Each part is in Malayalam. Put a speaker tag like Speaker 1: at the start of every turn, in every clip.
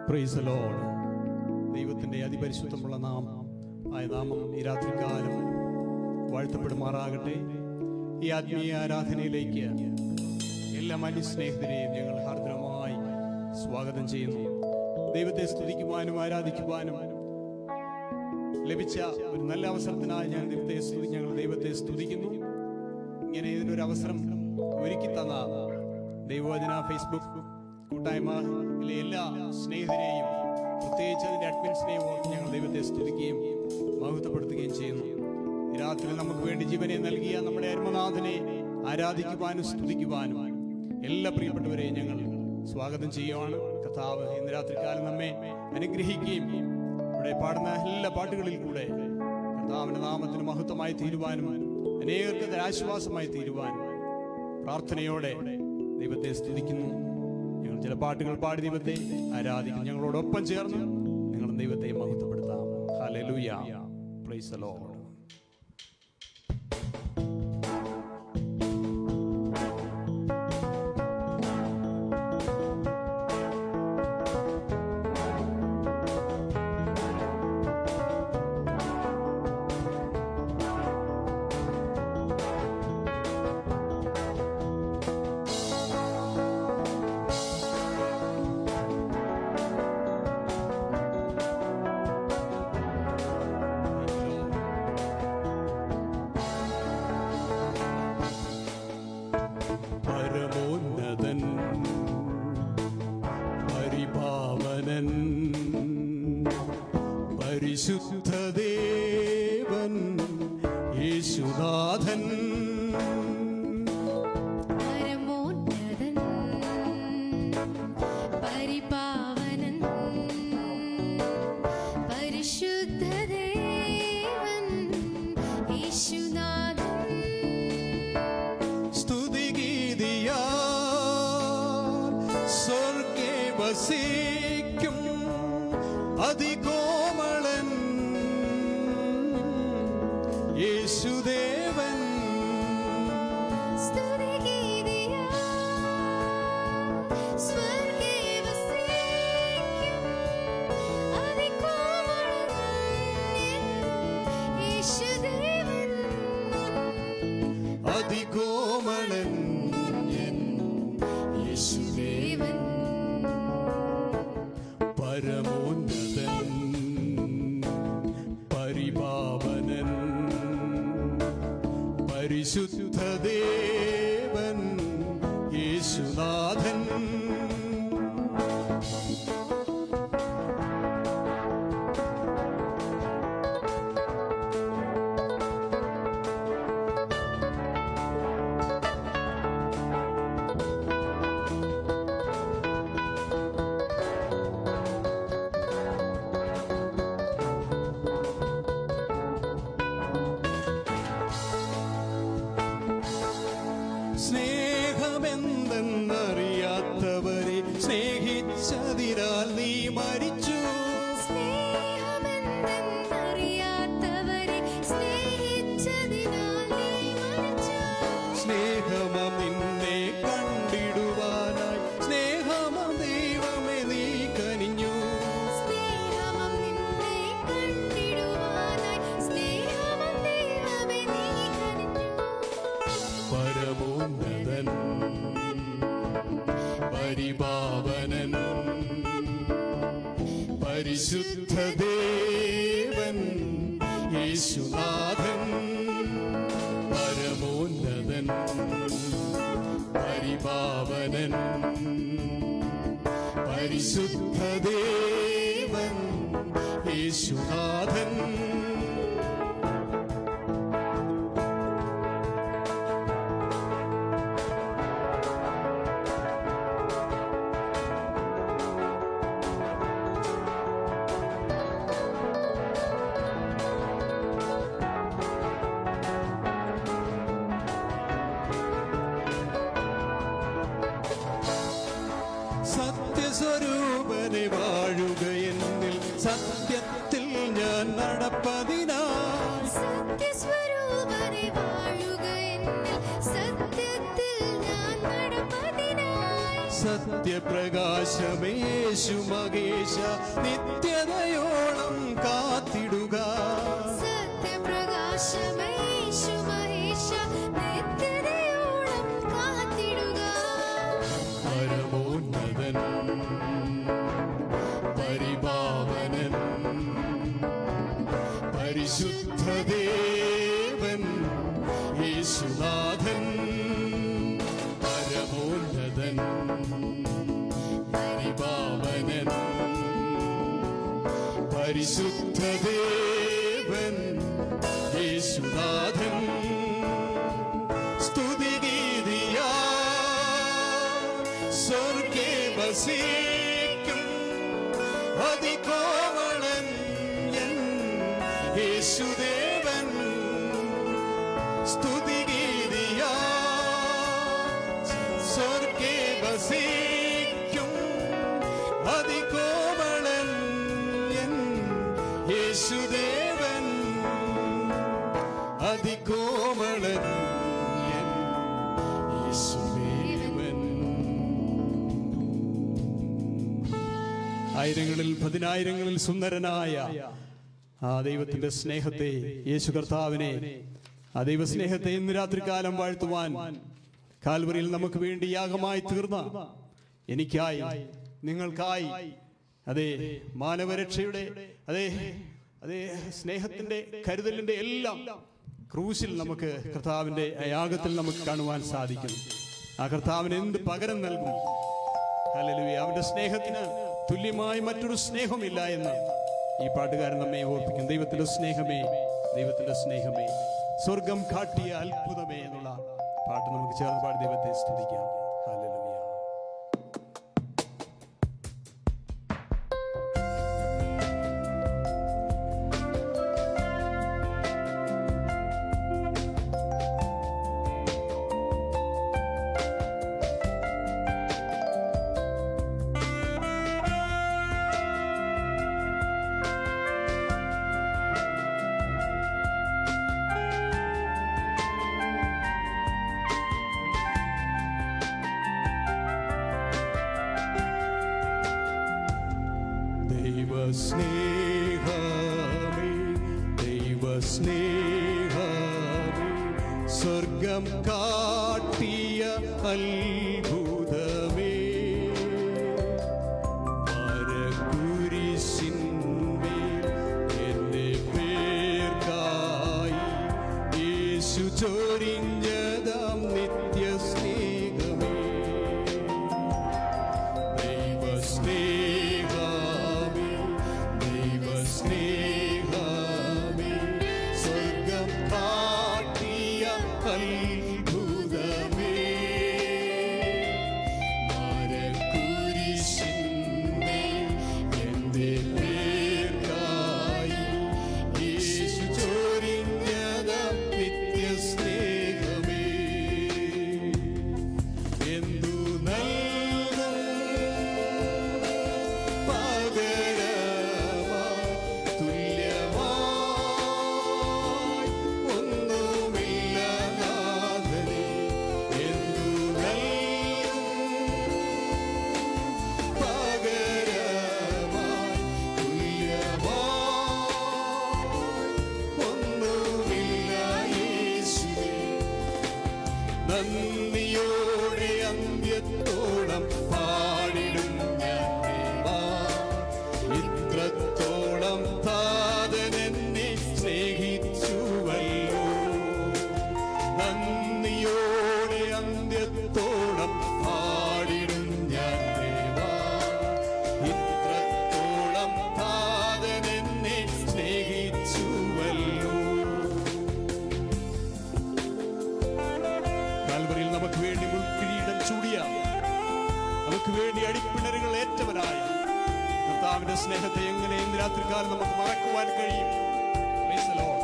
Speaker 1: Price the Lord. ദൈവത്തിൻ്റെ അതിപരിശുദ്ധമുള്ള നാമം ഈ രാത്രികാലം വാഴ്ത്തപ്പെടുമാറാകട്ടെ. ഈ ആത്മീയ ആരാധനയിലേക്ക് എല്ലാ മാന്യസ്നേഹിതരെയും ഞങ്ങൾ ഹാർദ്രമായി സ്വാഗതം ചെയ്യുന്നു. ദൈവത്തെ സ്തുതിക്കുവാനും ആരാധിക്കുവാനും ലഭിച്ച ഒരു നല്ല അവസരത്തിനായി ഞങ്ങൾ ദൈവത്തെ സ്തുതിക്കുന്നു. ഇങ്ങനെ ഇതിനൊരു അവസരം ഒരുക്കി തന്ന ദൈവവചന ഫേസ്ബുക്ക് കൂട്ടായ്മയിലെ എല്ലാ സ്നേഹിതരെയും, പ്രത്യേകിച്ച് അതിൻ്റെ അഡ്മിൻസിനെയും ഞങ്ങൾ ദൈവത്തെ സ്തുതിക്കുകയും മഹത്വപ്പെടുത്തുകയും ചെയ്യുന്നു. രാത്രി നമുക്ക് വേണ്ടി ജീവനെ നൽകിയ നമ്മുടെ അരുമനാഥനെ ആരാധിക്കുവാനും സ്തുതിക്കുവാനും എല്ലാ പ്രിയപ്പെട്ടവരെയും ഞങ്ങൾ സ്വാഗതം ചെയ്യുവാണ്. കർത്താവ് ഇന്ന് രാത്രികാലം നമ്മെ അനുഗ്രഹിക്കുകയും ഇവിടെ പാടുന്ന എല്ലാ പാട്ടുകളിൽ കൂടെ കർത്താവിൻ്റെ നാമത്തിന് മഹത്വമായി തീരുവാനും അനേകർക്ക് ആശ്വാസമായി തീരുവാനും പ്രാർത്ഥനയോടെ ദൈവത്തെ സ്തുതിക്കുന്നു. ഞങ്ങൾ ചില പാട്ടുകൾ പാടി ദൈവത്തെ ആരാധിക്കും. ഞങ്ങളോടൊപ്പം ചേർന്ന് നിങ്ങൾ ദൈവത്തെ മഹത്വപ്പെടുത്താം. Hallelujah, praise the Lord. പരിശുദ്ധദേവൻ യേശുനാഥൻ,
Speaker 2: പരമോന്നതൻ പരിപാവനൻ പരിശുദ്ധദേവൻ യേശുനാഥൻ,
Speaker 1: സ്തുതിഗീതിയാ സ്വർഗേ വസിക്കും അതികോമളൻ യേശുദേവൻ,
Speaker 2: സ്തുതിഗീതിയാ സ്വർഗേ വസിക്കും അതികോമളൻ യേശുദേവൻ,
Speaker 1: അതികോമളൻ യേശുദേവൻ, പരമോന്നതൻ പരിപാവനൻ പരിശുദ്ധദേവൻ യേശുനാഥൻ, സ്നേഹമെന്തെന്നറിയാത്തവരെ സ്നേഹിച്ചതിനാൽ നീ മരിച്ചു.
Speaker 2: സ്നേഹമെന്തെന്നറിയാത്തവരെ സ്നേഹിച്ചതിനാൽ നീ മരിച്ചു.
Speaker 1: സ്നേഹമം നിന്നെ കണ്ടിടുവാനായി സ്നേഹമം ദൈവമേ നീ കനിഞ്ഞു.
Speaker 2: സ്നേഹമം നിന്നെ കണ്ടിടുവാനായി സ്നേഹമം ദൈവമേ നീ കനിഞ്ഞു.
Speaker 1: പരമോന്നതൻ പരിപാവനൻ പരിശുദ്ധദേവൻ യേശുനാഥൻ, പരമോന്നതൻ പരിപാവനൻ പരിശുദ്ധദേവൻ യേശുനാഥൻ, സത്യസ്വരൂപനെ വാഴുക എന്നിൽ സത്യത്തിൽ ഞാൻ നടപ്പതിനായി,
Speaker 2: സത്യസ്വരൂപനെ വാഴുക എന്നിൽ സത്യത്തിൽ ഞാൻ നടപ്പതിനായി,
Speaker 1: സത്യപ്രകാശമേ യേശു മഹേശ നിത്യതയോളം കാത്തിടുക.
Speaker 2: സത്യപ്രകാശമേ യേശു മഹേശ നിത്യതയോളം കാത്തിടുക.
Speaker 1: പരമോന്നതൻ പരിപാവനൻ പരിശുദ്ധദേവൻ യേശുനാഥൻ. പരമോന്നതൻ പരിപാവനൻ പരിശുദ്ധദേവൻ യേശുനാഥൻ. സ്തുതിഗീതിയാ സ്വർഗേ വസിക്കും അതികോമളൻ എൻ യേശുദേവൻ. സ്തുതിഗീതിയാ സ്വർഗേ വസിക്കും അതികോമളൻ എൻ യേശുദേവൻ. അതികോമളൻ എൻ യേശുദേവൻ. ആയിരങ്ങളിൽ പതിനായിരങ്ങളിൽ സുന്ദരനായ ആ ദൈവത്തിന്റെ സ്നേഹത്തെ, യേശു കർത്താവിനെ, ആ ദൈവസ്നേഹത്തെ ഇന്ന് രാത്രികാലം വാഴ്ത്തുവാൻ കാൽവറിയിൽ നമുക്ക് വേണ്ടി യാഗമായി തീർന്ന എനിക്കായി, നിങ്ങൾക്കായി, അതേ മാനവരക്ഷയുടെ, അതേ സ്നേഹത്തിന്റെ, കരുതലിന്റെ എല്ലാം ക്രൂശിൽ നമുക്ക് കർത്താവിന്റെ യാഗത്തിൽ നമുക്ക് കാണുവാൻ സാധിക്കും. ആ കർത്താവിന് എന്ത് പകരം നൽകും? ഹല്ലേലൂയ. അവന്റെ സ്നേഹത്തിന് തുല്യമായി മറ്റൊരു സ്നേഹമില്ല എന്ന് ഈ പാട്ടുകാരൻ നമ്മെ ഓർപ്പിക്കും. ദൈവത്തിന്റെ സ്നേഹമേ, ദൈവത്തിന്റെ സ്നേഹമേ, സ്വർഗം കാട്ടിയ അത്ഭുതമേ എന്നുള്ള പാട്ട് നമുക്ക് ചേർന്ന് പാടി ദൈവത്തെ സ്തുതിക്കാം. ഹല്ലേലൂയ. ദൈവസ്നേഹമേ, ദൈവസ്നേഹമേ, സ്വർഗം കാട്ടിയ അത്ഭുതമേ, മരക്കുരിശിന്മേൽ എന്റെ പേർക്കായി യേശു ചൊരിഞ്ഞതാം നിത്യസ്നേഹമേ. ദൈവസ്നേഹമേ, ദൈവസ്നേഹമേ, സ്വർഗം കാട്ടിയ അത്ഭുതമേ, മരക്കുരിശിന്മേൽ എന്റെ പേർക്കായി യേശു ചൊരിഞ്ഞതാം നിത്യസ്നേഹമേ. എന്തു നൽകും പകരമായി തുല്യമായി ഒന്നുമില്ല നാഥനേ. എന്തു നൽകും പകരമായി തുല്യമായി ഒന്നുമില്ല യേശുവേ. നന്ദിയോടെ അന്ത്യത്തോളം പാടിടും ഞാൻ ദേവാ. ഇത്രത്തോളം താതൻ എന്നെ സ്നേഹിച്ചുവല്ലോ. നന്ദിയോടെ അന്ത്യത്തോളം പാടിടും ഞാൻ ദേവാ. ഇത്രത്തോളം താതൻ എന്നെ സ്നേഹിച്ചുവല്ലോ. കാൽവറിയിൽ നമുക്ക് വേണ്ടി മുൾക്കിരീടം ചൂടിയ, നമുക്ക് വേണ്ടി അടിപ്പിണരുകൾ ഏറ്റവനായ കർത്താവിന്റെ സ്നേഹത്തെ എങ്ങനെ ഇന്ന് രാത്രികാലം നമുക്ക് മറക്കുവാൻ കഴിയും? Praise the Lord.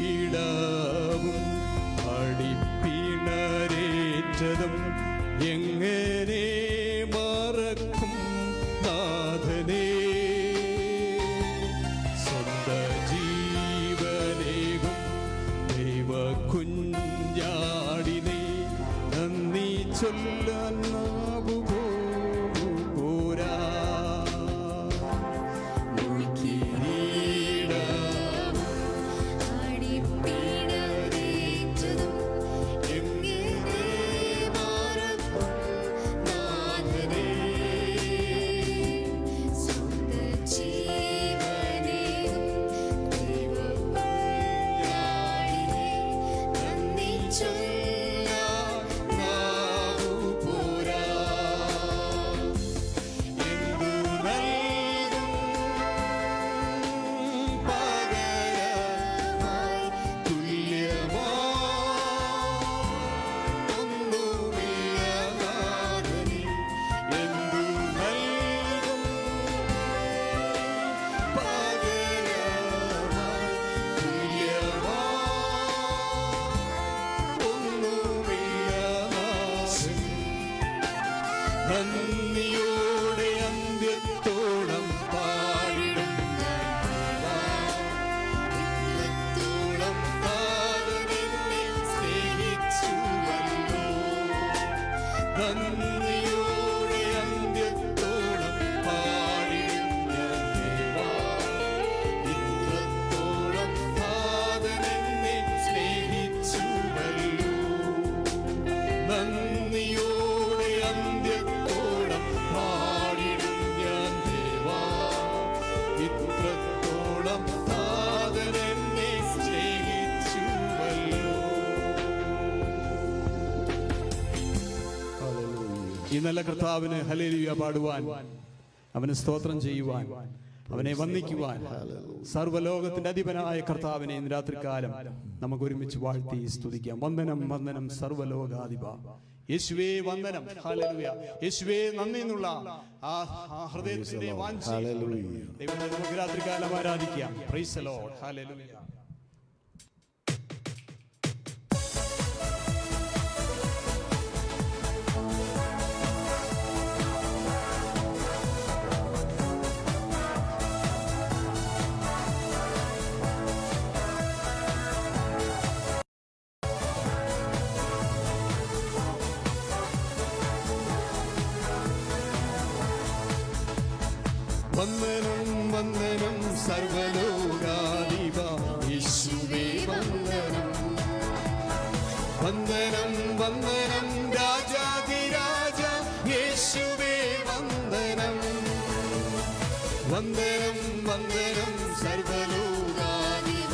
Speaker 1: മുൾക്കിരീടവും അടിപ്പിണ എങ്ങനെ മറക്കും നാഥനെ, സ്വന്ത ജീവനേകും ദൈവ കുഞ്ഞാടിനെ നന്ദി ചൊല്ലാൻ നാവു പോരാ. നന്ദിയോടെ അന്ത്യത്തോളം പാടിടും ഇന്നത്തോളം താതനെന്നെ സ്നേഹിച്ചുവല്ലോ. നന്ദിയോടെ അന്ത്യത്തോളം പാടിടും ഞാൻ ദേവാ, ഇന്നത്തോളം താതനെന്നെ സ്നേഹിച്ചുവല്ലോ. നന്ദിയോടെ അന്ത്യത്തോളം പാടിടും ഞാൻ ദേവാ, ഇത്രത്തോളം താതനെന്നെ സ്നേഹിച്ചുവല്ലോ. ഈ നല്ല കർത്താവിന് ഹല്ലേലൂയ പാടുവാൻ, അവന് സ്തോത്രം ചെയ്യുവാൻ, അവനെ വന്ദിക്കുവാൻ, സർവ്വലോകത്തിന്റെ അധിപനായ കർത്താവിനെ ഇന്ന് രാത്രികാലം നമുക്ക് ഒരുമിച്ച് വാഴ്ത്തി സ്തുതിക്കാം. വന്ദനം വന്ദനം സർവ്വലോകാധിപ യേശുവേ, വന്ദനം. ഹല്ലേലൂയ. യേശുവേ, നന്ദി എന്നുള്ള ആ ഹൃദയത്തിന്റെ വാഞ്ച ദൈവത്തെ നമുക്ക് രാത്രികാലം ആരാധിക്കാം. Price the Lord. ഹല്ലേലൂയ. വന്ദനം വന്ദനം സർവ്വലോകാധിപ യേശുവേ, വന്ദനം. വന്ദനം വന്ദനം രാജാധിരാജ യേശുവേ, വന്ദനം. വന്ദനം വന്ദനം സർവ്വലോകാധിപ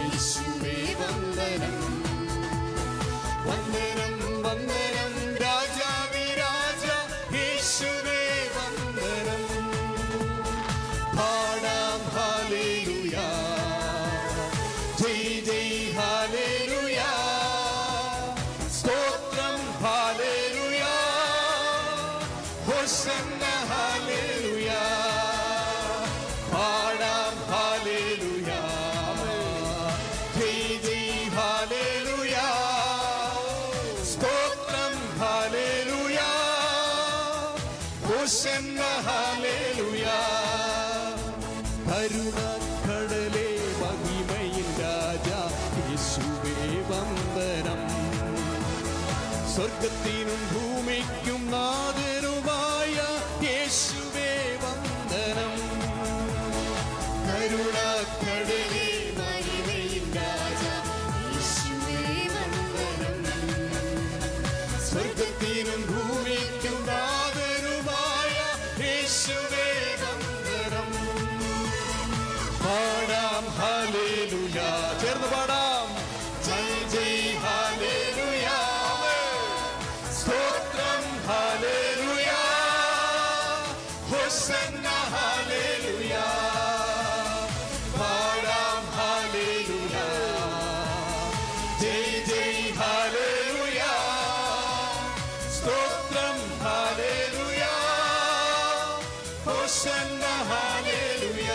Speaker 1: യേശുവേ, വന്ദനം. വന്ദനം വന്ദനം രാജാധിരാജ യേശുവേ, വന്ദനം. പാടാം ഹല്ലേലൂയ, ജയ് ജയ് ഹല്ലേലൂയ, സ്തോത്രം ഹല്ലേലൂയ, ഹോശന്ന ഹല്ലേലൂയ. പാടാം ഹല്ലേലൂയ, ജയ് ജയ് ഹല്ലേലൂയ, സ്തോത്രം ഹല്ലേലൂയ, ഹോശന്ന ഹല്ലേലൂയ. കരുണക്കടലേ, മഹിമയിൻ രാജ യേശുവേ, വന്ദനം. സ്വർഗത്തിനും ഭൂമിക്കും നാഥനുമായ യേശുവേ, വന്ദനം. കരുണക്കടലേ, മഹിമയിൻ രാജ യേശുവേ, വന്ദനം. സ്വർഗത്തിനും ഭൂമിക്കും നാഥനുമായ യേശുവേ, വന്ദനം. പാടാം ഹല്ലേലൂയ, ചേർന്ന് പാടാം. ജയ് ജയ് ഹല്ലേലൂയ, സ്തോത്രം ഹല്ലേലൂയ, ഹോശന്ന ഹല്ലേലൂയ. പാടാം ഹല്ലേലൂയ, ജയ് ജയ് ഹല്ലേലൂയ, സ്തോത്രം ഹല്ലേലൂയ, ഹോശന്ന ഹല്ലേലൂയ.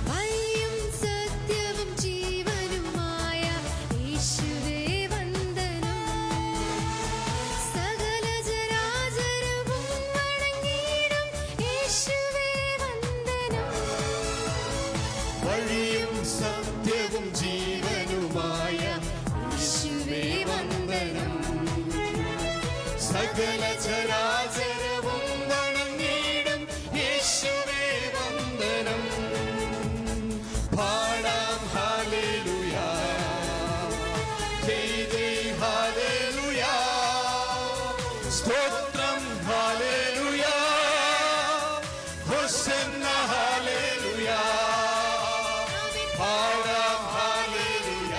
Speaker 2: വഴിയും സത്യവും ജീവനുമായ യേശുവേ, വന്ദനം.
Speaker 1: ജീവനുമായ യേശുവേ വന്ദനം. സകല ചരാചരവും വണങ്ങിടും യേശുവേ വന്ദനം. പാടാം ഹല്ലേലൂയ, ജയ് ജയ് ഹല്ലേലൂയ, സ്തോത്രം ഹല്ലേലൂയ, ഹോസന്ന ഹല്ലേലൂയ. പാടാം ഹല്ലേലൂയ,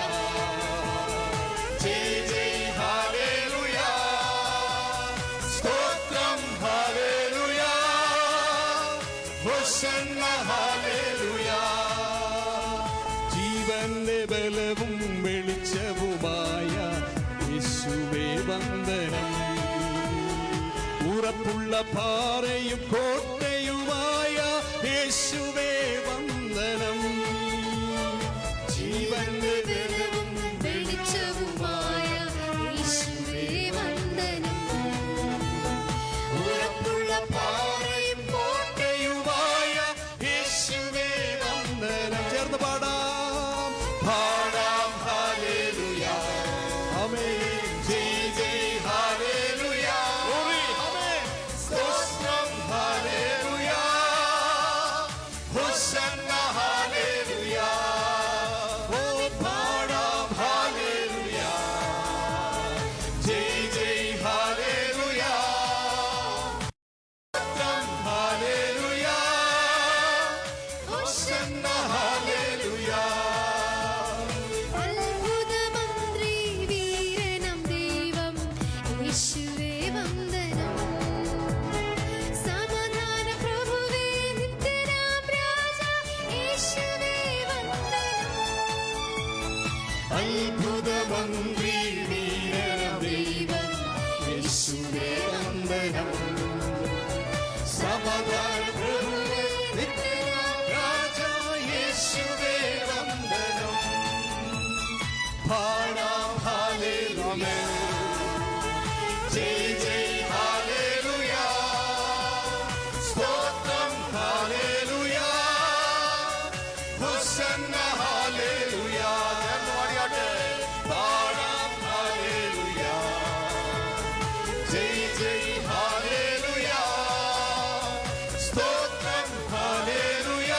Speaker 1: ജയ് ജയ് ഹല്ലേലൂയ, സ്തോത്രം ഹല്ലേലൂയ, ഹോസന്ന ഹല്ലേലൂയ. ജീവന്റെ ബലവും വെളിച്ചവുമായ യേശുവേ വന്ദനം. ഉറപ്പുള്ള പാറയും കോട്ടയുമായ യേശുവേ വന്ദനം. ജീവന്റെ ബലവും
Speaker 2: വെളിച്ചവുമായ യേശുവേ വന്ദനം.
Speaker 1: ഉറപ്പുള്ള പാറയും കോട്ടയുമായ യേശുവേ വന്ദനം. ചേർന്ന് പാടാം, പാടാം ഹല്ലേലൂയ, ആമേൻ, ജയ് ജയ് ഹല്ലേലൂയ, ആമേൻ, സ്തോത്രം ഹല്ലേലൂയ, ഹോസന്ന ഹല്ലേലൂയ. ഓ പാടാം ഹല്ലേലൂയ, ജയ് ജയ് ഹല്ലേലൂയ, സ്തോത്രം ഹല്ലേലൂയ, ഹോസന്ന ഹല്ലേലൂയ.
Speaker 2: അത്ഭുതമന്ത്രി വീരനം ദൈവം യേശുവേ വന്ദനം. സമാധാന പ്രഭുവേ നിത്യനാം രാജാ യേശുവേ വന്ദനം.
Speaker 1: അത്ഭുതമന്ത്രി വീരനം ദൈവം യേശുവേ വന്ദനം. സമാധാന പ്രഭുവേ നിത്യനാം രാജാ യേശുവേ വന്ദനം. പാടാം ഹല്ലേലൂയ, ജയ് ജയ് ഹല്ലേലൂയ, സ്തോത്രം ഹല്ലേലൂയ, ഹോസന്ന ഹല്ലേലൂയ. ചേർന്ന് പാടിയാട്ടെ, പാടാം ഹല്ലേലൂയ, ജയ് ജയ് ഹല്ലേലൂയ, സ്തോത്രം ഹല്ലേലൂയ,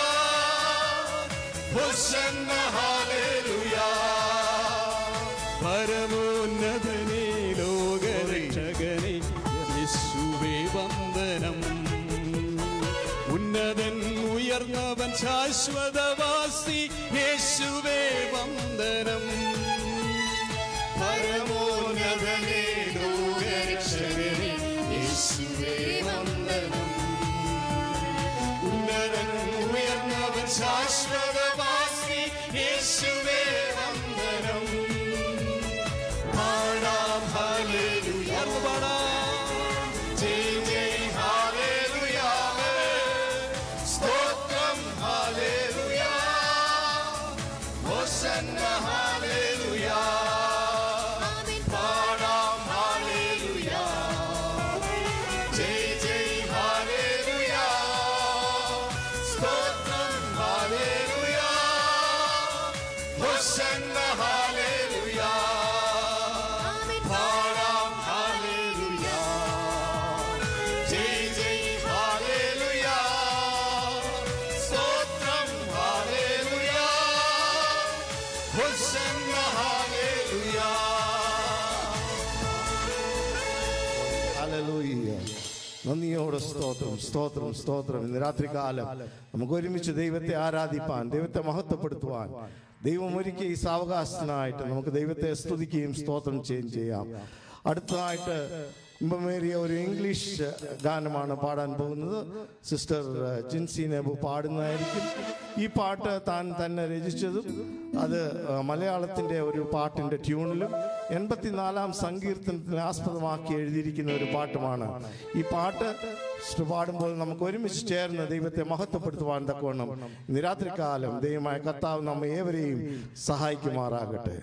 Speaker 1: ഹോസന്ന ഹല്ലേലൂയ. പരമോന്നതനേ ലോകരക്ഷകനേ യേശുവേ വന്ദനം. ഉന്നതൻ ഉയർന്നവൻ ശാശ്വതവാസി യേശുവേ വന്ദനം. പരമോന്നതനേ ലോകരക്ഷകനേ യേശുവേ വന്ദനം. ഉന്നതൻ ഉയർന്നവൻ ശാശ്വതവാസി യേശുവേ വന്ദനം. പാടാം ഹല്ലേലൂയ, പാടാം, ജയ് ജയ് ഹല്ലേലൂയ, സ്തോത്രം ഹല്ലേലൂയ, ഹോസന്ന ഹല്ലേലൂയ. പാടാം ഹല്ലേലൂയ, ജയ് ജയ് ഹല്ലേലൂയ, സ്തോത്രം ഹല്ലേലൂയ, ഹോസന്ന ഹല്ലേലൂയ. പാടാം ഹല്ലേലൂയ, ജയ് ജയ് ഹല്ലേലൂയ, സ്തോത്രം ഹല്ലേലൂയ, ഹോസന്ന ഹല്ലേലൂയ.
Speaker 3: ഹല്ലേലൂയ. നന്ദിയോടെ സ്തോത്രം, സ്തോത്രം, സ്തോത്രം. ഇന്ന് രാത്രികാലം നമുക്ക് ഒരുമിച്ച് ദൈവത്തെ ആരാധിപ്പാൻ, ദൈവത്തെ മഹത്വപ്പെടുത്തുവാൻ ദൈവം ഒരുക്കിയ ഈ സാവകാശത്തിനായിട്ട് നമുക്ക് ദൈവത്തെ സ്തുതിക്കുകയും സ്തോത്രം ചെയ്യുകയും ചെയ്യാം. അടുത്തതായിട്ട് ഇമ്പമേറിയ ഒരു ഇംഗ്ലീഷ് ഗാനമാണ് പാടാൻ പോകുന്നത്. സിസ്റ്റർ ജിൻസി നെബു പാടുന്നതായിരിക്കും. ഈ പാട്ട് താൻ തന്നെ രചിച്ചതും അത് മലയാളത്തിൻ്റെ ഒരു പാട്ടിൻ്റെ ട്യൂണിലും 84-ാം സങ്കീർത്തനത്തിന് ആസ്പദമാക്കി എഴുതിയിരിക്കുന്ന ഒരു പാട്ടുമാണ്. ഈ പാട്ട് പാടുമ്പോൾ നമുക്ക് ഒരുമിച്ച് ചേർന്ന് ദൈവത്തെ മഹത്വപ്പെടുത്തുവാൻ തക്കവണ്ണം ഇന്ന് രാത്രികാലം ദൈവമായ കർത്താവ് നമ്മെ ഏവരെയും സഹായിക്കുമാറാകട്ടെ.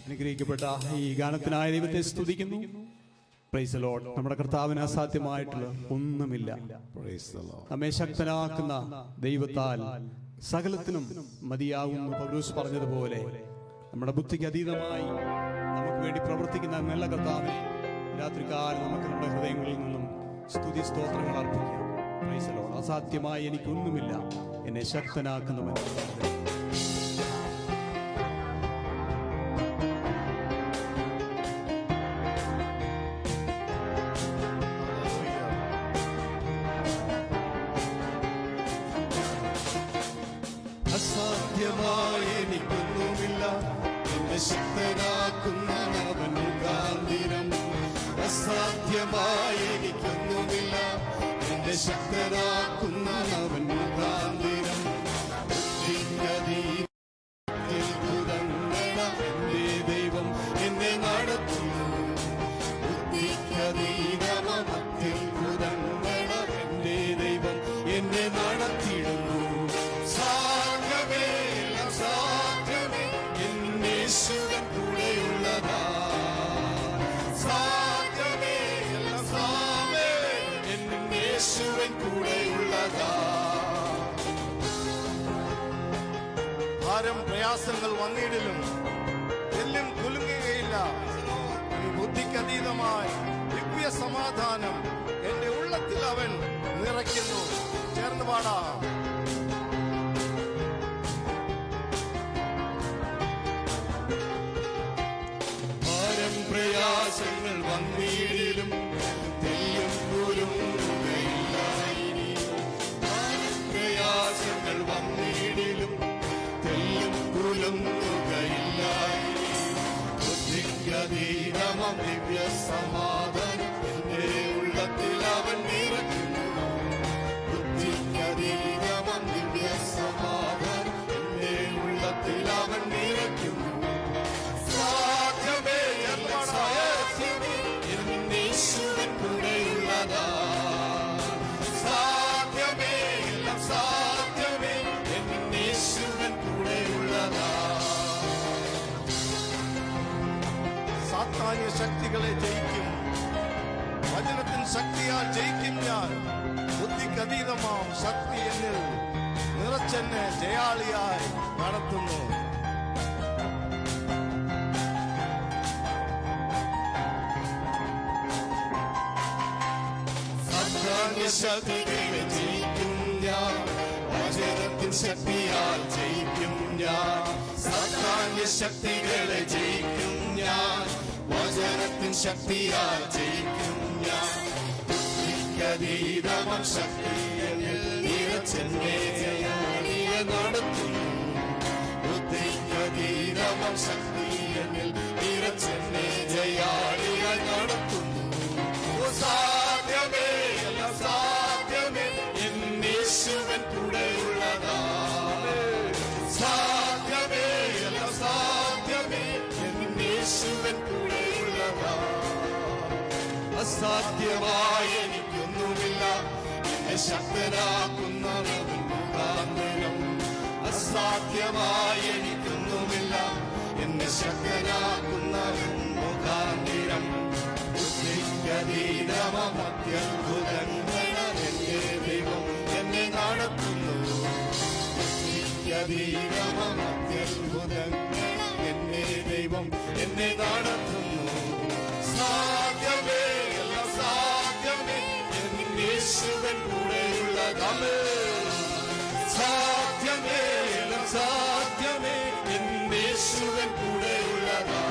Speaker 1: അനുഗ്രഹിക്കപ്പെട്ട ഈ ഗാനത്തിനായ ദൈവത്തെ സ്തുതിക്കുന്നു. Price the Lord. നമ്മുടെ കർത്താവിന് അസാധ്യമായിട്ടുള്ള ഒന്നുമില്ല. നമ്മെ ശക്തനാക്കുന്ന ദൈവത്താൽ സകലത്തിനും മതിയാകുന്നു. പൗലോസ് പറഞ്ഞതുപോലെ നമ്മുടെ ബുദ്ധിക്ക് അതീതമായി നമുക്ക് വേണ്ടി പ്രവർത്തിക്കുന്ന നല്ല കർത്താവിനെ രാത്രികാലം നമുക്ക് നമ്മുടെ ഹൃദയങ്ങളിൽ നിന്നും സ്തുതി സ്തോത്രങ്ങൾ അർപ്പിക്കാം. Praise the Lord. അസാധ്യമായി എനിക്കൊന്നുമില്ല, എന്നെ ശക്തനാക്കുന്നവൻ.
Speaker 4: അസാധ്യമായി എനിക്കൊന്നുമില്ല, എന്നെ ശക്തനാക്കുന്നവൻ മുഖാന്തിരം. അസാധ്യമായി എനിക്കൊന്നുമില്ല, എന്നെ ശക്തനാക്കുന്നവൻ മുഖാന്തിരം. എന്റെ ദൈവം എന്നെ നടത്തുന്നു. ബുദ്ധിക്കതീതമത്തിൽ ഭുതങ്ങള എന്റെ ദൈവം എന്നെ നടത്തിയിടുന്നു. യേശുവൻ കൂടെയുള്ളതാ. സാധ്യമേ എല്ലാം സാമേ യേശുവൻ കൂടെയുള്ളതാ.
Speaker 3: ഭാരം പ്രയാസങ്ങൾ വന്നിടിലും എല്ലും കുലുങ്ങുകയില്ല. ഈ ബുദ്ധിക്കതീതമായി ദിവ്യ സമാധാനം എന്റെ ഉള്ളത്തിൽ അവൻ നിറയ്ക്കുന്നു. ചേർന്ന് പാടാം.
Speaker 4: പ്രയാസങ്ങൾ വന്നിടിലും തെല്ലും കുലുങ്ങുകയില്ല. പ്രയാസങ്ങൾ വന്നിടിലും തെല്ലും കുലുങ്ങുകയില്ല. ബുദ്ധിക്കതീതമം ദിവ്യ സമാധാനം എന്റെ ഉള്ളത്തിൽ അവൻ നിറയ്ക്കുന്നു. ബുദ്ധിക്കതീതമം ദിവ്യ സമാധാനം എന്റെ ഉള്ളത്തിൽ അവൻ നിറയ്ക്കുന്നു. യേശുവൻ കൂടെയുള്ളതാ. സാധ്യമേ എല്ലാം സാധ്യമേ യേശുവൻ കൂടെയുള്ളതാ.
Speaker 3: സാത്താന്യ ശക്തികളെ ജയിക്കും. വചനത്തിൻ ശക്തിയാൽ ജയിക്കും ഞാൻ. ബുദ്ധിക്കതീതമാം ശക്തി എന്നിൽ നിറച്ചെന്നെ ജയാളിയായി നടത്തുന്നു.
Speaker 4: ശക്തികളെ ജയിക്കും ഞാൻ. വചനത്തിൻ ശക്തിയാൽ ജയിക്കും ഞാൻ. സാത്താന്യ ശക്തികളെ ജയിക്കും ഞാൻ. വചനത്തിൻ ശക്തിയാൽ ജയിക്കും ഞാൻ. ബുദ്ധിക്കതീതമം ശക്തി എന്നിൽ നിറച്ചെന്നെ ജയാളിയെ നടത്തുന്നു. ബുദ്ധിക്കതീതമം ശക്തി എന്നിൽ നിറച്ചെന്നെ ജയാളിയെ നടത്തുന്നു. സാധ്യമേ എല്ലാം സാധ്യമേ യേശുവൻ കൂടെയുള്ളതാ. സാധ്യമേ എല്ലാം സാധ്യമേ യേശുവൻ കൂടെയുള്ളതാ. അസാധ്യമായി എനിക്കൊന്നുമില്ല, എന്നെ ശക്തനാക്കുന്നവൻ മുഖാന്തരം. അസാധ്യമായി എനിക്കൊന്നുമില്ല, എന്നെ ശക്തനാക്കുന്നവൻ മുഖാന്തരം. അത്ഭുതങ്ങൾ എന്റെ ദൈവം എന്നെ നടത്തുന്നു. അത്ഭുതങ്ങൾ എന്റെ ദൈവം എന്നെ നടത്തുന്നു. സാധ്യമേ എല്ലാം സാധ്യമേ യേശുവൻ കൂടെയുള്ളതാ. സാധ്യമേ എല്ലാം സാധ്യമേ യേശുവൻ കൂടെയുള്ളതാ.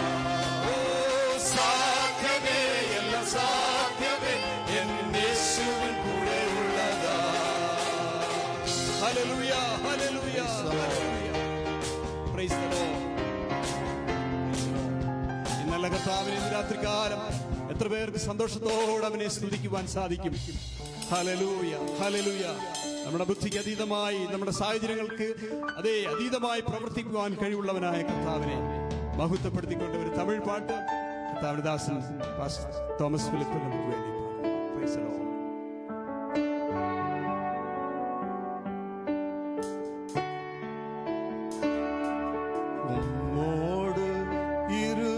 Speaker 4: സാധ്യമേ എല്ലാം സാധ്യമേ യേശുവൻ കൂടെയുള്ളതാ.
Speaker 1: Hallelujah, hallelujah, hallelujah. Praise the Lord. ഈ നല്ല കർത്താവിനെ ഇന്ന് രാത്രികാലം എത്ര പേർക്ക് സന്തോഷത്തോടെ അവനെ സ്തുതിക്കുവാൻ സാധിക്കും. Hallelujah, hallelujah. നമ്മുടെ ബുദ്ധിക്ക് അതീതമായി, നമ്മുടെ സാഹചര്യങ്ങൾക്ക് അതീതമായി പ്രവർത്തിക്കുവാൻ കഴിവുള്ളവനായ കർത്താവിനെ മഹത്വപ്പെടുത്തിക്കൊണ്ട് ഒരു തമിഴ് പാട്ട് കർത്താവിന്റെ ദാസൻ പാസ്റ്റർ തോമസ് ഫിലിപ്പ് നമുക്ക് വേണ്ടി പാടും. Price the Lord.
Speaker 3: உம்மோடு இரு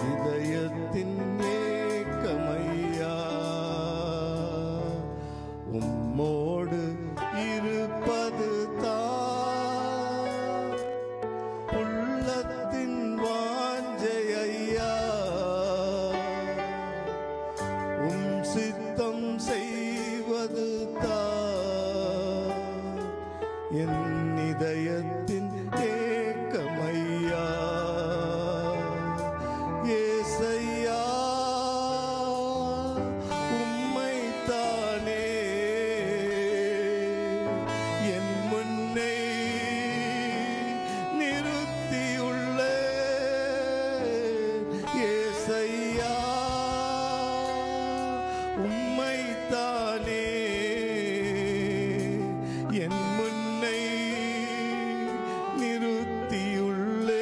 Speaker 3: இதயத்தின் ஏக்கமையா உம்மோடு இருப்பது உள்ளத்தின் வாஞ்சையா சித்தம் செய்வது என் இதயத்தின் ஏக்கமையா ஏசையா உம்மைத்தானே என் முன்னே நிறுத்தியுள்ள ஏசையா உம்மைத்தானே என் முன்னை நிறுத்தியுள்ளே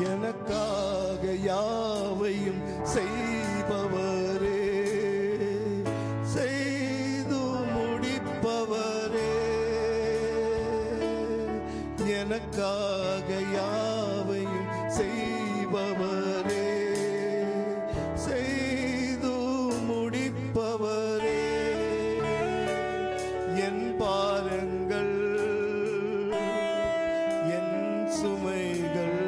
Speaker 3: எனக்காக யாவையும் செய்பவரே செய்து முடிப்பவரே எனக்காக யாவையும் செய்பவரே செய்து முடிப்பவரே என் பாரங்கள் என் சுமைகள்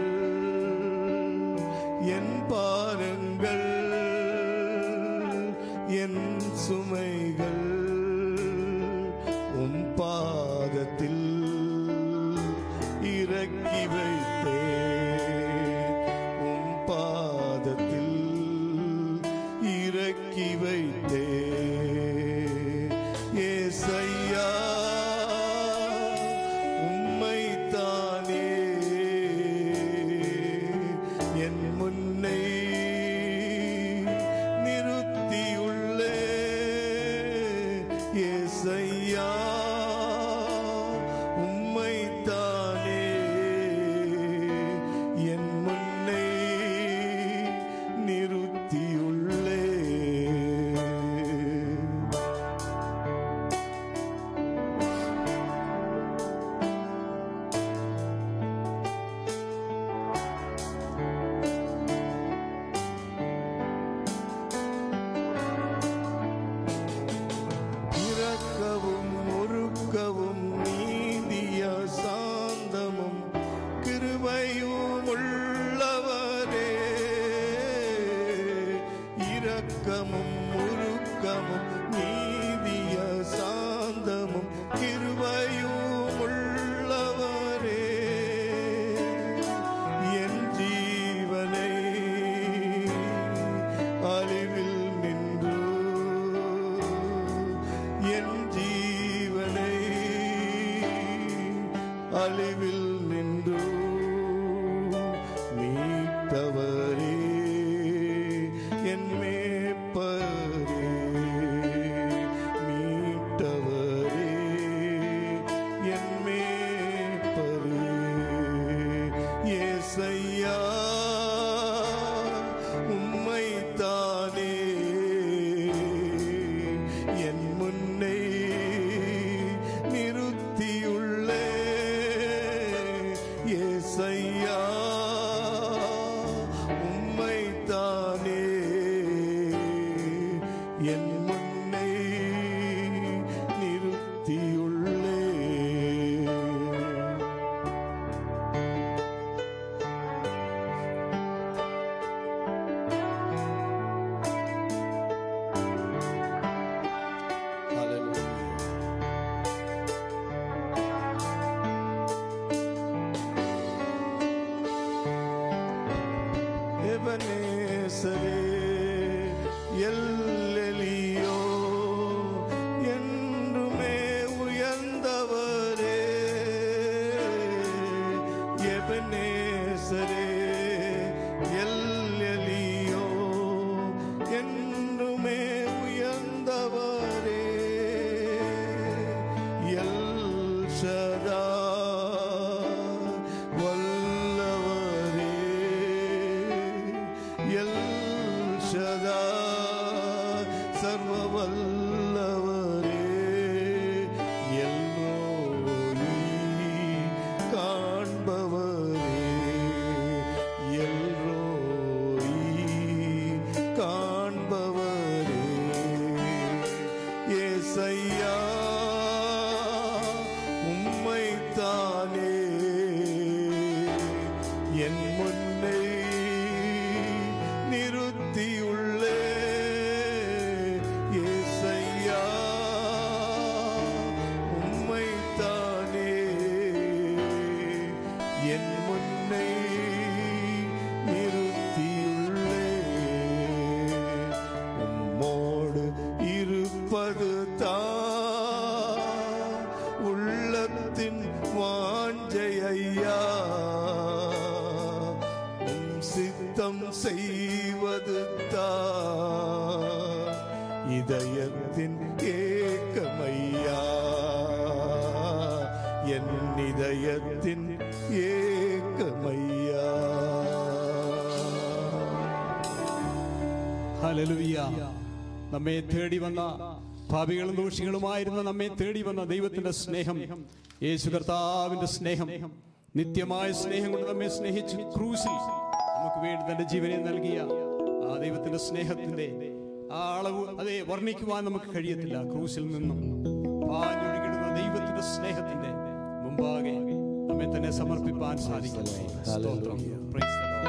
Speaker 3: என் பாரங்கள் என் சுமைகள் உம் பாதத்தில் இறக்கி வைத்தே உம் பாதத்தில் இறக்கி வைத்தே ஏசையா உம்மைத்தானே என் முன்னை நிறுத்தியுள்ளே ஏசையா உம்மைத்தானே என் முன்னை நிறுத்தியுள்ளே இரக்கவும் ஒருக்கவும் நீதிய சாந்தமும் கிருபையும் உள்ளவரே இரக்கமும் ஒருக்கமும் நீதிய சாந்தமும் கிருபையும் உள்ளவரே என் ஜீவனை அழிவில் நின்று என் ஜீவனை அழிவில் நின்று மீட்டவரே என் மேய்ப்பரே மீட்டவரே என் மேய்ப்பரே ஏசையா உம்மைத்தானே என் முன்னை நிறுத்தியுள்ளே ஏசையா உம்மைத்தானே என் முன்னை நிறுத்தியுள்ளே எபனேசரே எல்லெலியோ என்றுமே உயர்ந்தவரே எபனேசரே எல்லெலியோ என்றுமே உயர்ந்தவரே எல்
Speaker 1: ഹല്ലേലൂയ. നമ്മെ തേടി വന്ന പാപികളും ദോഷികളുമായിരുന്ന നമ്മെ തേടി വന്ന ദൈവത്തിന്റെ സ്നേഹം, യേശു കർത്താവിന്റെ സ്നേഹം, നിത്യമായ സ്നേഹം കൊണ്ട് നമ്മെ സ്നേഹിച്ചു ക്രൂശിൽ നമുക്ക് വേണ്ടി തന്റെ ജീവനെ നൽകിയ ആ ദൈവത്തിന്റെ സ്നേഹത്തിന്റെ ആ അളവ് അതേ വർണ്ണിക്കുവാൻ നമുക്ക് കഴിയത്തില്ല. ക്രൂശിൽ നിന്നും പാഞ്ഞൊഴുകിടുന്ന ദൈവത്തിന്റെ സ്നേഹത്തിന്റെ മുമ്പാകെ നമ്മെ തന്നെ സമർപ്പിപ്പാൻ സാധിക്കട്ടെ. സ്തോത്രം. Price the Lord.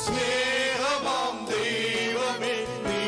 Speaker 4: സ്നേഹമാം ദൈവമേ നീ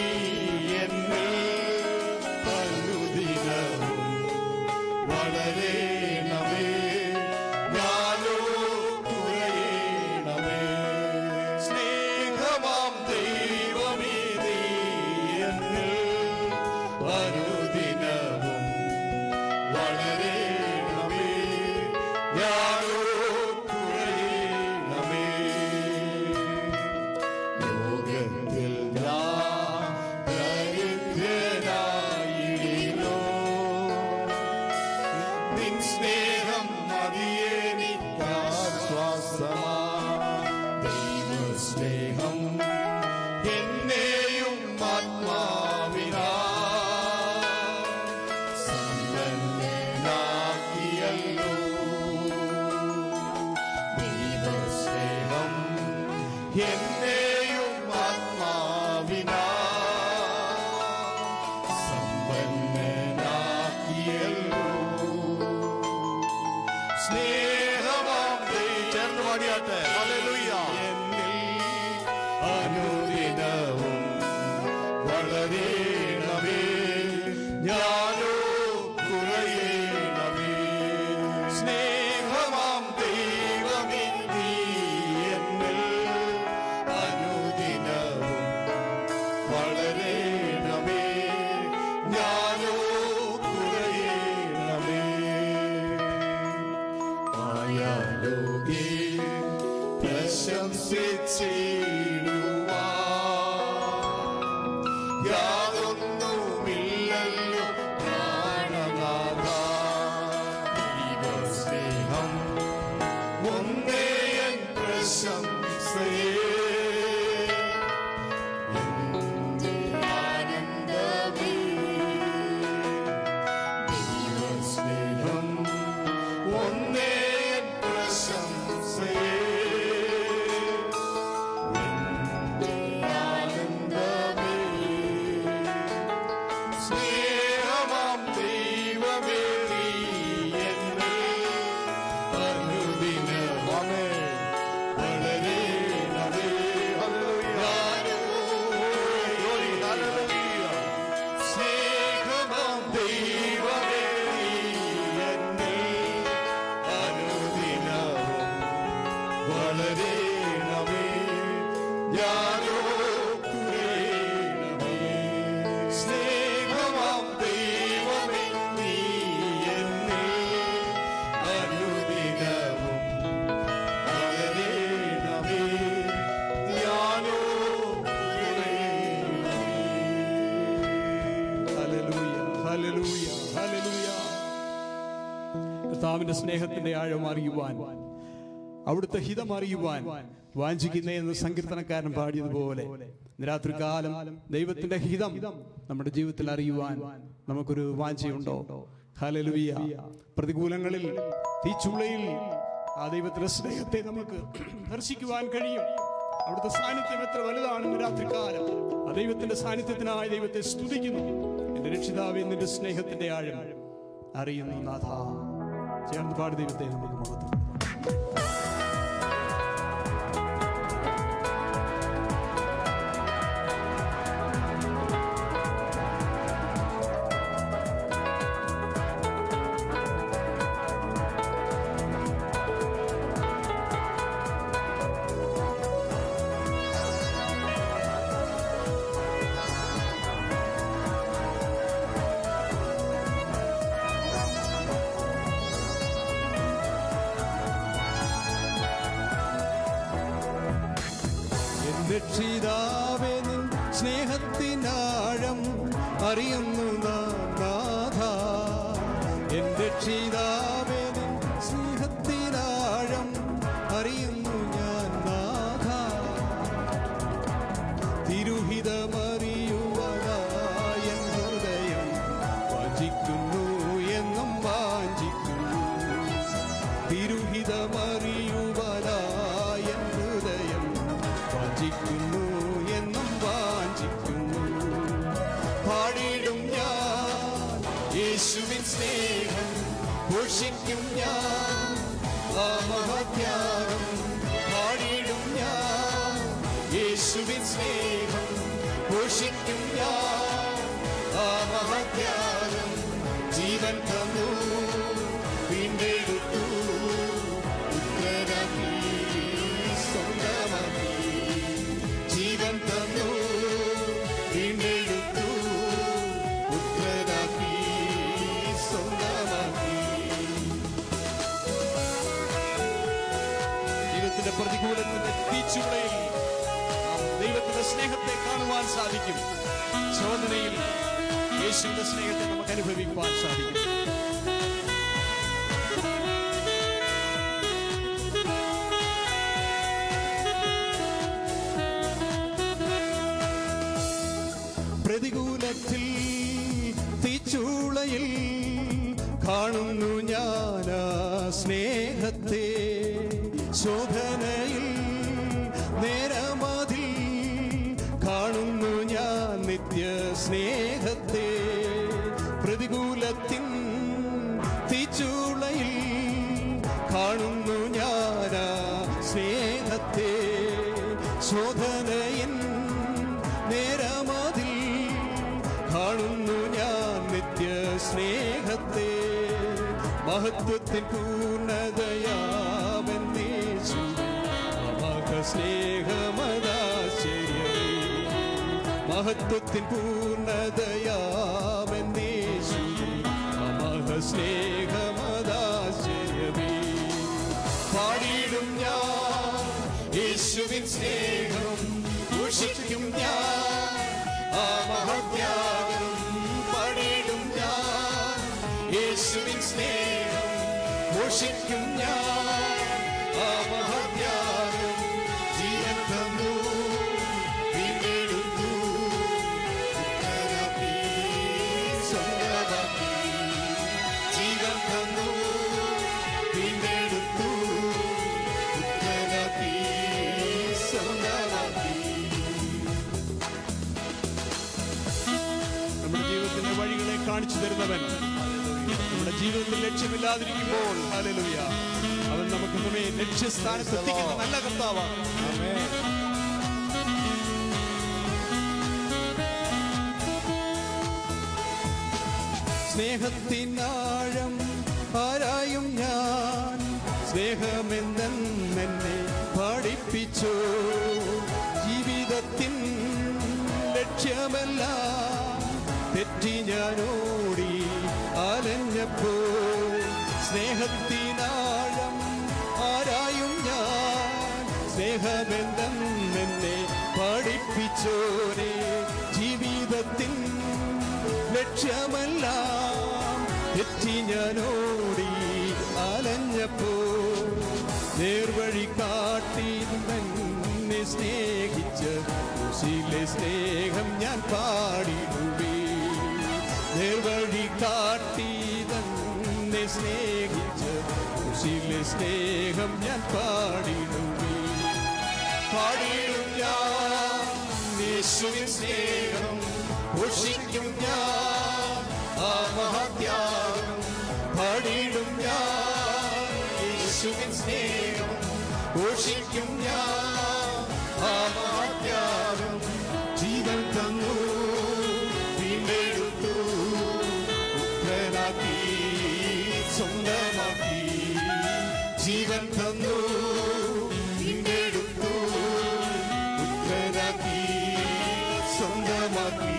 Speaker 4: ഞാനോ കുറയണമേ. സ്നേഹമാം ദൈവമേ നീ എന്നെ അനുദിനവും വളരണമേ. ഞാനോ
Speaker 1: ഹല്ലേലൂയ, ഹല്ലേലൂയ, ഹല്ലേലൂയ. കർത്താവിന്റെ സ്നേഹത്തിന്റെ ആഴം അറിയുവാൻ, അവിടുത്തെ ഹിതം അറിയുവാൻ വാഞ്ചിക്കുന്നേ എന്ന് സങ്കീർത്തനക്കാരൻ പാടിയതുപോലെ രാത്രികാലം ദൈവത്തിന്റെ ഹിതം നമ്മുടെ ജീവിതത്തിൽ അറിയുവാൻ നമുക്കൊരു വാഞ്ചയുണ്ടോ? ഹല്ലേലൂയ. പ്രതികൂലങ്ങളിൽ, തീച്ചുളയിൽ ആ ദൈവത്തിന്റെ സ്നേഹത്തെ നമുക്ക് ദർശിക്കുവാൻ കഴിയും. അവിടുത്തെ സാന്നിധ്യം എത്ര വലുതാണെന്ന് രാത്രികാലം ആ ദൈവത്തിന്റെ സാന്നിധ്യത്തിനായി ദൈവത്തെ സ്തുതിക്കുന്നു. എന്റെ രക്ഷിതാവേ, നിന്റെ സ്നേഹത്തിന്റെ ആഴം അറിയുന്നു നാഥ. ചേർന്ന് പാടി ദൈവത്തെ നമുക്ക് മഹത്വം. രക്ഷിതാവേ, നിൻ സ്നേഹത്തിനാഴം അറിയുന്നു നാഥ. എൻ രക്ഷിതാവേ, നിൻ സ്നേഹത്തിനാഴം അറിയുന്നു ഞാൻ നാഥ. തിരുഹിതമറിയുവാനായ ഹൃദയം വാഞ്ചിക്കുന്നു, എന്നും വാഞ്ചിക്കുന്നു. തിരുഹിതമറിയുവാനായ ഹൃദയം വാഞ്ചിക്കുന്നു, എന്നും വാഞ്ചിക്കുന്നു. പാടിടും ഞാൻ യേശുവിൻ സ്നേഹം, ഘോഷിക്കും ഞാൻ ആ മഹത്യാഗം. പാടിടും ഞാൻ യേശുവിൻ സ്നേഹം, ഘോഷിക്കും ഞാൻ ആ മഹത്യാഗം. ജീവൻ തന്നു, വീണ്ടെടുത്തു, ഉത്തരമാക്കി, സ്വന്തമാക്കി. ജീവൻ തന്നു, വീണ്ടെടുത്തു, ഉത്തരമാക്കി, സ്വന്തമാക്കി. ജീവിതത്തിന്റെ പ്രതികൂലത്തിന്റെ തീച്ചുളയിൽ ദൈവത്തിന്റെ സ്നേഹത്തെ കാണുവാൻ സാധിക്കും. ശോധനയിൽ യേശുവിന്റെ സ്നേഹത്തെ നമുക്ക് അനുഭവിക്കുവാൻ സാധിക്കും. പ്രതികൂലത്തിൽ, തീച്ചൂളയിൽ കാണുന്നു ഞാൻ ആ സ്നേഹത്തെ. ശോധനയിൽ, നേരമതിൽ കാണുന്നു ഞാൻ നിത്യ സ്നേഹത്തെ. പ്രതികൂലത്തിൻ, തീച്ചൂളയിൽ കാണുന്നു ഞാൻ ആ സ്നേഹത്തെ. ശോധനയിൽ, നേരമതിൽ കാണുന്നു ഞാൻ നിത്യ സ്നേഹത്തെ. മഹത്വത്തിൻ പൂർണ്ണതയാവന്നേശു അമക സ്നേഹമദാശ്ചര്യമേ. മഹത്വത്തിൻ പൂർണ്ണതയാവന്നേശു അമക സ്നേഹമദാശ്ചര്യമേ. പാടിടും ഞാൻ യേശുവിൻ സ്നേഹം, ഘോഷിക്കും ഞാൻ ആ മഹത്യാഗം. പാടിടും ഞാൻ യേശുവിൻ സ്നേഹം, ഘോഷിക്കും ഞാൻ ആ മഹത്യാഗം. ജീവൻ തന്നു, വീണ്ടെടുത്തു, ഉത്തരമാക്കി, സ്വന്തമാക്കി. ജീവൻ തന്നു, വീണ്ടെടുത്തു, ഉത്തരമാക്കി, സ്വന്തമാക്കി. നമ്മുടെ ജീവിതത്തിന്റെ വഴികളെ കാണിച്ചു തരുന്നവൻ, നമ്മുടെ ജീവിതത്തിൽ ലക്ഷ്യമില്ലാതിരിക്കുമ്പോൾ ഹല്ലേലൂയ, അവൻ നമുക്ക് നമ്മെ ലക്ഷ്യസ്ഥാനത്ത് എത്തിക്കുന്ന നല്ല കർത്താവാണ്. സ്നേഹത്തിനാഴം ആരായും ഞാൻ, സ്നേഹമെന്നെന്നെ പഠിപ്പിച്ചു. ജീവിത ജീവിതത്തിൻ ലക്ഷ്യമെല്ലാം തെറ്റി ഞാനോടി അലഞ്ഞപ്പോൾ സ്നേഹത്തിനാഴം ആരായും ഞാൻ സ്നേഹമെന്തെന്നെ പഠിപ്പിച്ചോനെ. ജീവിതത്തിൻ ലക്ഷ്യമെല്ലാം തെറ്റി ഞാനോടി അലഞ്ഞപ്പോൾ നേർവഴി കാട്ടി തന്നെ സ്നേഹിച്ച് കുരിശിലെ സ്നേഹം ഞാൻ പാടിടുവേ. നേർവഴി കാട്ടി തന്നെ സ്നേഹിച്ച് കുരിശിലെ സ്നേഹം ഞാൻ പാടിടുവേ. പാടിടും ഞാൻ യേശുവിൻ സ്നേഹം, ഘോഷിക്കും ഞാൻ ആ മഹാത്യാഗം. പാടിടും ഞാൻ യേശുവിൻ സ്നേഹം, ഘോഷിക്കും ഞാൻ ആ മഹാത്യാഗം. ജീവൻ തന്നു വീണ്ടെടുത്തു, ഉഗ്രനാക്കി സ്വന്തമാക്കി. ജീവൻ തന്നു വീണ്ടെടുത്തു, ഉഗ്രനാക്കി സ്വന്തമാക്കി.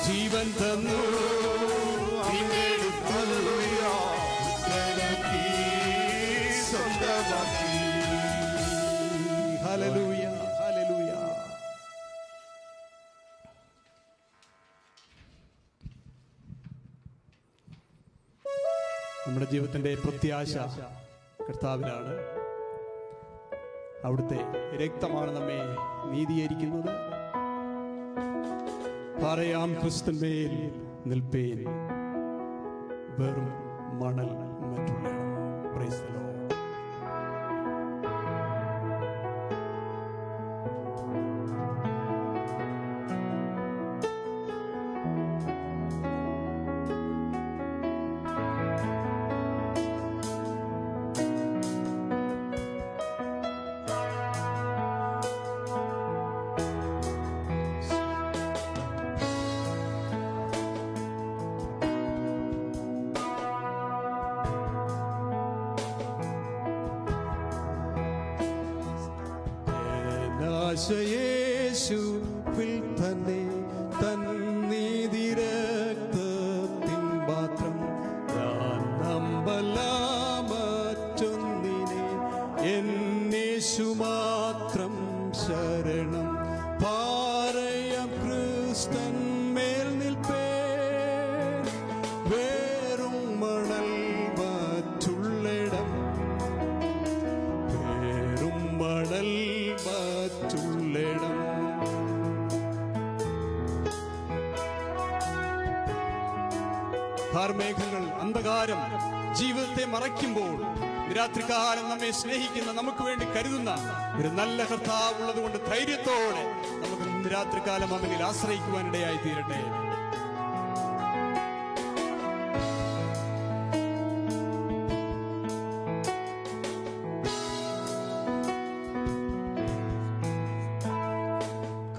Speaker 1: ജീവൻ തന്നു വീണ്ടെടുത്തു, ഉഗ്രനാക്കി സ്വന്തമാക്കി. Hallelujah, hallelujah. നമ്മുടെ ജീവിതത്തിന്റെ പ്രത്യാശ കർത്താവിനാണ്. അവിടുത്തെ രക്തമാണ് നമ്മെ നീതീകരിക്കുന്നത്. പറയാം ക്രിസ്തുവിന്മേൽ നിൽപ്പേൻ, വെറും മണൽ മറ്റുള്ള. Price the Lord. യേശുവിൽ തന്നെ തൻ നീതിരക്തത്തിൻ പാത്രം ഞാൻ നമ്പലാമറ്റൊന്നിനെ എന്നേശു മാത്രം ശരണം. പാറയം ക്രിസ്തന്മേൽ നിൽപ്പേ, വേറും മണൽ മറ്റുള്ളിടം, വേറും മണൽ മറ്റുള്ളിടം. കാർമേഘങ്ങൾ, അന്ധകാരം ജീവിതത്തെ മറയ്ക്കുമ്പോൾ രാത്രികാലം നമ്മെ സ്നേഹിക്കുന്ന, നമുക്ക് വേണ്ടി കരുതുന്ന ഒരു നല്ല കർത്താവ് ഉള്ളത് കൊണ്ട് ധൈര്യത്തോടെ നമുക്ക് രാത്രികാലം അവനിൽ ആശ്രയിക്കുവാനിടയായി തീരട്ടെ.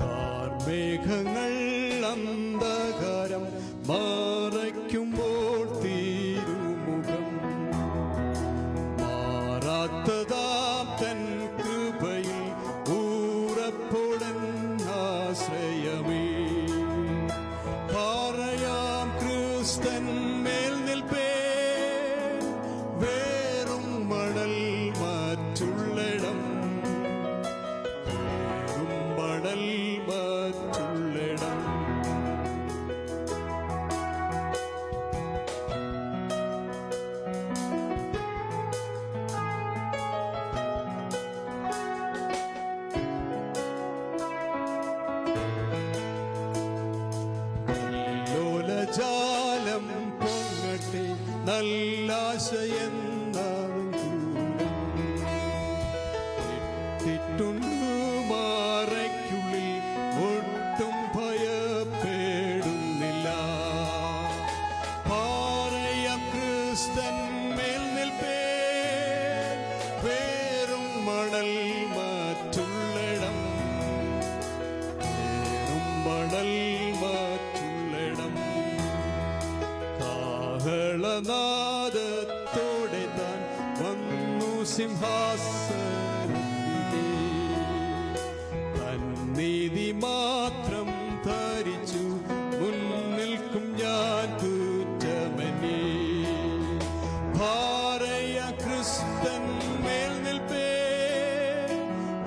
Speaker 1: കാർമേഘങ്ങൾ അന്ധകാരം മറയ്ക്കുമ്പോൾ തിരുമുഖം മാറാത്തതാം തൻ കൃപയിൽ ഊറപ്പോടൻ ആശ്രയമേ. പറയാം ക്രിസ്തന്മേൽ നിൽപ്പേ, വേറും മണൽ മറ്റുള്ളിടം, വേറും മണൽ മറ്റുള്ളിടം. ലോലജാലം പൊങ്ങട്ടെ നല്ലാശയെന്ന ഇട്ടുണ്ടു മാറയ്ക്കുള്ളിൽ ഒട്ടും ഭയപ്പെടുന്നില്ല. പാറയം ക്രിസ്തന്മേൽ നിൽപ്പേ, വേറും മണൽ മറ്റുള്ളിടം, വേറും മണൽ മറ്റുള്ളിടം. കാഹളനാദത്തോടെ താൻ വന്നു സിംഹാസനത്തിലേ, തന്നെ നീതി മാത്രം ധരിച്ചു മുൻനിൽക്കും ഞാൻ കുറ്റമന്യേ. ഭാരയ ക്രിസ്തൻ മേൽ നിൽപ്പേ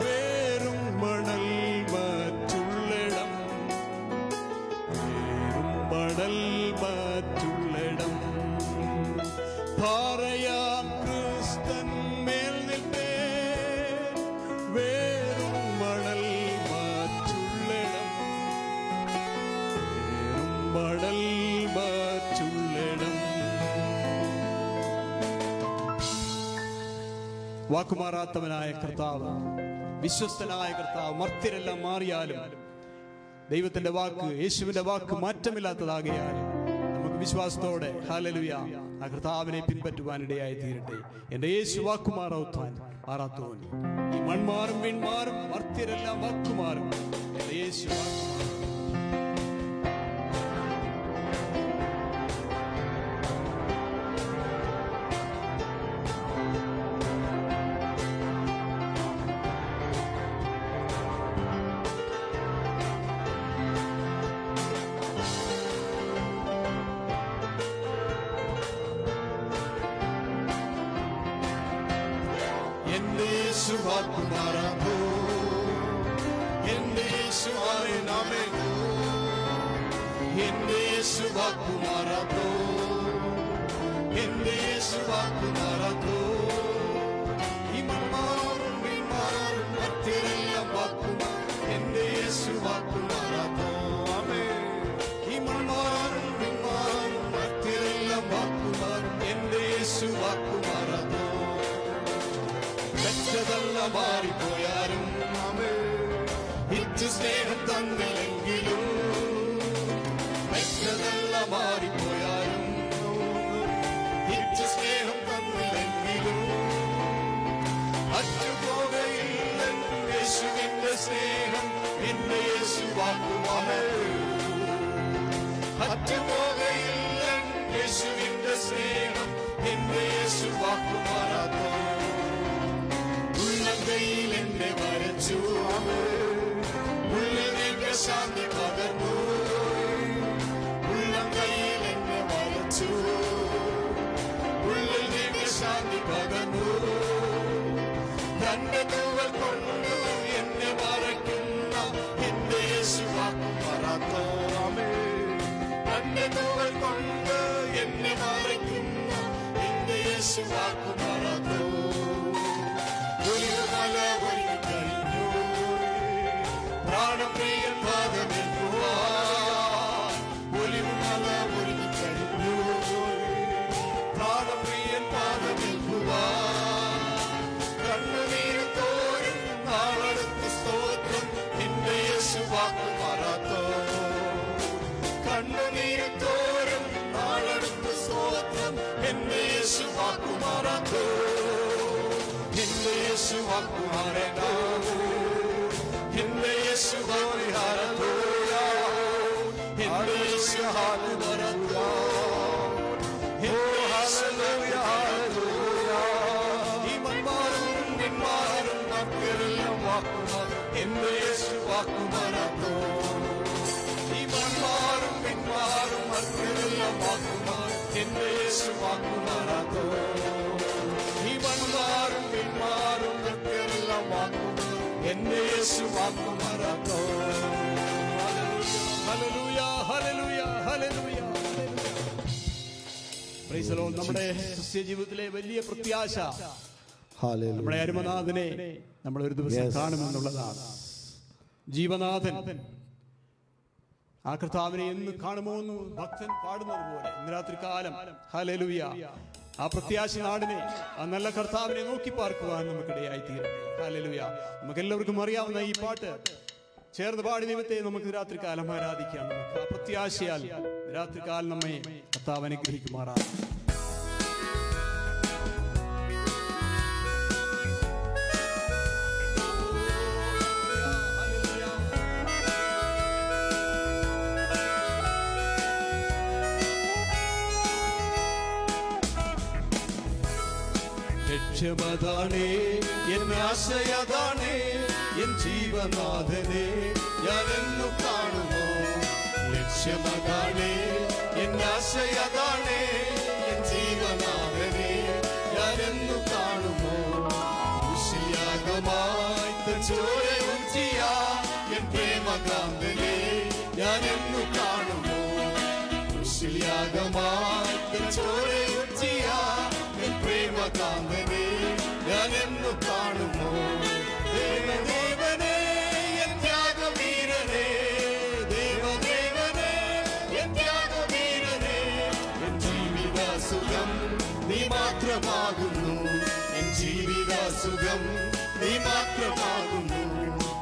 Speaker 1: വേറും മണൽ മറ്റുള്ളിടം, വേറും മണൽ മറ്റുള്ളിടം. ഭാരയ ക്രിസ്തൻ മേൽ നിൽപ്പേ വേറും മണൽ മറ്റുള്ളിടം, വേറും മണൽ മറ്റുള്ളിടം. വാക്കുമാറാത്തവനായ കർത്താവ്, വിശ്വസ്തനായ കർത്താവ്, മർത്യരെല്ലാം മാറിയാലും ദൈവത്തിന്റെ വാക്ക്, യേശുവിന്റെ വാക്ക് മാറ്റമില്ലാത്തതാകയാൽ നമുക്ക് വിശ്വാസത്തോടെ ഹല്ലേലൂയ ആ കർത്താവിനെ പിൻപറ്റുവാനിടയായി തീരട്ടെ. എന്റെ യേശു വാക്കുമാറാത്തവൻ, ഈ മൺമാറും വിൺമാറും മർത്യരെല്ലാം വാക്കുമാറും. എന്റെ യേശു
Speaker 4: വാക്കുമാറാത്തോ, എന്റെ യേശു ആമേനാമേനോ, എന്റെ യേശു വാക്കുമാറാത്തോ, എന്റെ യേശു വാക്കുമാറാത്തോ. ഈ മൺമാറും വിൺമാറും മറ്റെല്ലാം വാക്കുമാറും, എന്റെ യേശു വാക്കുമാറാത്തോ. ഈ മൺമാറും വിൺമാറും മറ്റെല്ലാം വാക്കുമാറും, എന്റെ യേശു വാക്കുമാറാത്തോ. പെറ്റതെല്ലാം മാറിപ്പോയാലും ഇച്ചു സ്നേഹം തന്നില്ലെങ്കിലും, പെറ്റതെല്ലാം മാറിപ്പോയാലും ഇച്ചു സ്നേഹം തന്നില്ലെങ്കിലും അറ്റുപോകയില്ല യേശുവിന്റെ സ്നേഹം, എന്റെ യേശു വാക്കുമാറാത്തോ. അറ്റുപോകയില്ല യേശുവിന്റെ സ്നേഹം, എന്റെ യേശു വാക്കുമാറാത്തോ. ഉള്ളങ്കയിൽ എന്നെ വരച്ചു, ഉള്ളിലേക്ക് ശാന്തി പകർന്നു. ഉള്ളങ്കയിൽ എന്നെ വരച്ചു, ഉള്ളിലേക്ക് ശാന്തി പകർന്നു. തന്റെ തൂവൽ കൊണ്ട് എന്നെ മറയ്ക്കുന്ന എന്റെ യേശു വാക്കുമാറാത്തോ. തന്റെ തൂവൽ കൊണ്ട് എന്നെ മറയ്ക്കുന്ന എന്റെ യേശു വാക്കുമാറാത്തോ. ഒലിവുമല ഒരുങ്ങിക്കഴിഞ്ഞു, പ്രാണപ്രിയൻ പാദമേൽക്കുവാൻ. ഒലിവുമല ഒരുങ്ങിക്കഴിഞ്ഞു, പ്രാണപ്രിയൻ പാദമേൽക്കുവാൻ. കണ്ണുനീര് തോരും നാളെടുത്ത സ്തോത്രം, എന്റെ യേശു വാക്കുമാറാത്തോ. കണ്ണുനീര് തോരും നാളെടുത്ത സ്തോത്രം, എന്റെ യേശു വാക്കുമാറാത്തോ. എന്റെ യേശു വാക്കുമാറേണ്ടോ, എന്റെ യേശു പരിഹാരത്തോ, എന്റെ യേശു വാക്കുമാറത്തോ. ഈ മൺമാറും വിൺമാറും മക്കളെല്ലാം വാക്കുമാറും, എന്റെ യേശു വാക്കുമാറാത്തോ. ഈ മൺമാറും വിൺമാറും മക്കളെല്ലാം വാക്കുമാറും, എന്റെ യേശു വാക്കുമാറാത്തോ. ഈ മൺമാറും വിൺമാറും മക്കളെല്ലാം വാക്കുമാറും, എന്റെ യേശു വാക്കുമാറാത്തോ.
Speaker 1: Hallelujah, hallelujah, hallelujah. Praise the Lord. നമ്മുടെ ക്രിസ്ത്യ ജീവിതത്തിലെ വലിയ പ്രത്യാശ നമ്മുടെ അരുമനാഥനെ നമ്മൾ ഒരു ദിവസം കാണുമെന്നുള്ളതാണ്. ജീവനാഥൻ, ആ കർത്താവിനെ എന്ന് കാണുമോ എന്ന് ഭക്തൻ പാടുന്നത് പോലെ ഇന്ന് രാത്രി കാലം ഹല്ലേലൂയ ആ പ്രത്യാശ നാടിനെ, ആ നല്ല കർത്താവിനെ നോക്കി പാർക്കുവാൻ നമുക്കിടയായി തീരട്ടെ. ഹല്ലേലൂയ. നമുക്ക് എല്ലാവർക്കും അറിയാവുന്ന ഈ പാട്ട് ചേർന്ന് പാടി ദൈവത്തെ നമുക്ക് രാത്രി കാലം ആരാധിക്കാം. നമുക്ക് ആ പ്രത്യാശയാൽ രാത്രി കാലം നമ്മെ കർത്താവ് അനുഗ്രഹിക്കുമാറാണ്.
Speaker 4: ലക്ഷ്യമതാണേ, എൻ ആശയതാണേ, എൻ ജീവനാഥനെ ഞാനെന്നു കാണുമോ? ലക്ഷ്യമതാണേ, എൻ ആശയതാണേ, എൻ ജീവനാഥനെ ഞാനെന്നു കാണുമോ? യാഗമായി ചോരയൂറ്റിയ എൻ പ്രേമകാന്തനെ ഞാനെന്നു കാണുമോ? യാഗമായി ചോരയൂറ്റിയ എൻ പ്രേമകാന്തനെ ഞാനെന്നു കാണുമോ? ദേവദേവനെ എൻ ത്യാഗവീരനെ, ദേവദേവനെ എൻ ത്യാഗവീരനെ, എൻ ജീവിത സുഖം നീ മാത്രമാകുന്നു, എൻ ജീവിത സുഖം നീ മാത്രമാകുന്നു.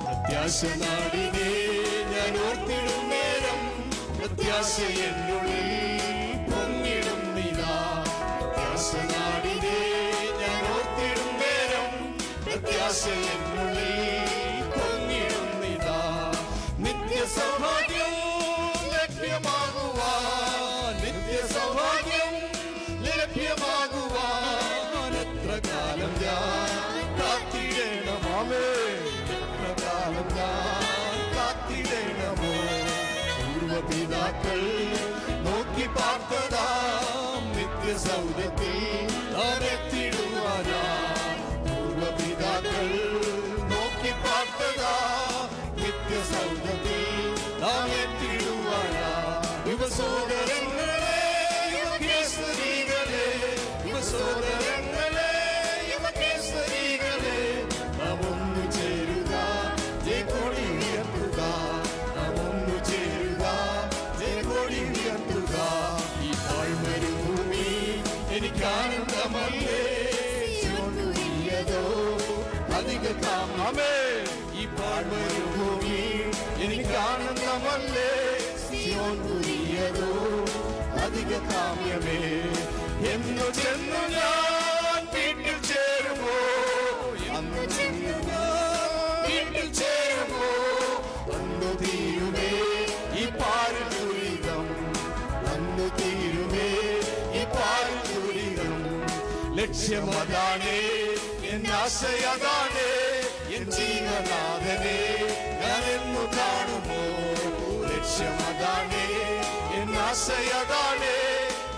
Speaker 4: പ്രത്യാശ നാടിനെ ഞാൻ ഓർത്തിടും നേരം, പ്രത്യാശ എന്നുള്ളിൽ പൊങ്ങിടും നിലാ. പ്രത്യാശ നാടിനെ ഞാൻ ഓർത്തിടും നേരം, പ്രത്യാശ എന്നുള്ളിൽ പൊങ്ങിടും നിലാ. നിത്യ സൗഭാഗ്യം ലഭ്യമാകുവാൻ, നിത്യ സൗഭാഗ്യം ലഭ്യമാകുവാൻ എത്ര കാലം ഞാൻ കാത്തിടണമേ, എത്ര കാലം ഞാൻ കാത്തിടണമോ? പൂർവപിതാക്കൾ നോക്കി പാർത്തതാം നിത്യസൗധത്തിൽ നാം എത്തിടുവാനാ. പൂർവപിതാക്കൾ നോക്കി പാർത്തതാം നിത്യസൗധത്തിൽ നാം എത്തിടുവാനാ. യുവസോദരങ്ങളെ, യുവകേസരികളെ, യുവസോദരങ്ങളെ, യുവകേസരികളെ, നാം ഒന്നു ചേരുക, ജയക്കൊടി ഉയർത്തുക, നാം ഒന്നു ചേരുക, ജയക്കൊടി ഉയർത്തുക. ഈ താഴ്മരുഭൂമി എനിക്കാനന്ദമല്ലേ, അധിക താമേ. ഈ താഴ്മരുഭൂമി എനിക്കാനന്ദമല്ലേ, സിയോൻ പുതിയതോ അധിക കാമ്യമേ. എന്നു ചെന്നു ഞാൻ വീട്ടിൽ ചേരുമോ, അന്നു ചെന്നു ഞാൻ വീട്ടിൽ ചേരുമോ? അന്നു തീരുമേ ഈ പാരിൽ ദുരിതം, അന്നു തീരുമേ ഈ പാരിൽ ദുരിതം. ലക്ഷ്യമതാണേ, എൻ ആശയതാണേ, എൻ ജീവനാഥനെ ഞാനെന്നു കാണുമോ? ലക്ഷ്യമതാണേ, എൻ ആശയതാണേ,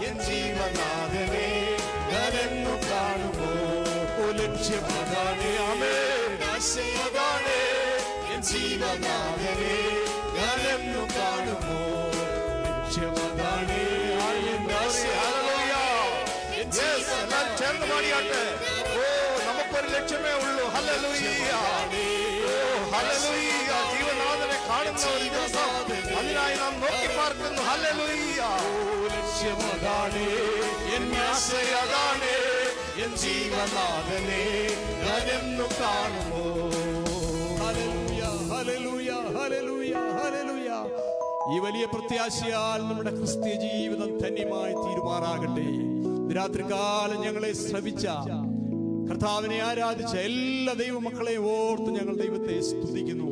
Speaker 4: എൻ ജീവനാഥനെ ഞാനെന്നു കാണുമോ? ലക്ഷ്യമതാണേ, ആശയതാണേ, എൻ ജീവനാഥനെ ഞാനെന്നു കാണുമോ? ലക്ഷ്യമതാണേ, എൻ ചേർന്ന് പാടിയാട്ടെ. ഓ, നമുക്കൊരു ലക്ഷ്യമേ ഉള്ളൂ. ഹല്ലേലൂയ, ഓ ഹല്ലേലൂയ. ജീവനാഥനെ കാണുന്ന ഒരു ദിവസം, അതിനായി നാം നോക്കി പാർക്കുന്നു. ഹല്ലേലൂയ. ലക്ഷ്യമതാണേ, എൻ ആശയതാണേ, എൻ ജീവനാഥനെ ഞാനെന്നു കാണുമോ?
Speaker 1: Hallelujah, hallelujah, hallelujah, hallelujah. ഈ വലിയ പ്രത്യാശയാൽ നമ്മുടെ ക്രിസ്തീയ ജീവിതം ധന്യമായി തീരുമാറാകട്ടെ. രാത്രികാലം ഞങ്ങളെ ശ്രവിച്ച, കർത്താവിനെ ആരാധിച്ച എല്ലാ ദൈവമക്കളെയും ഓർത്ത് ഞങ്ങൾ ദൈവത്തെ സ്തുതിക്കുന്നു.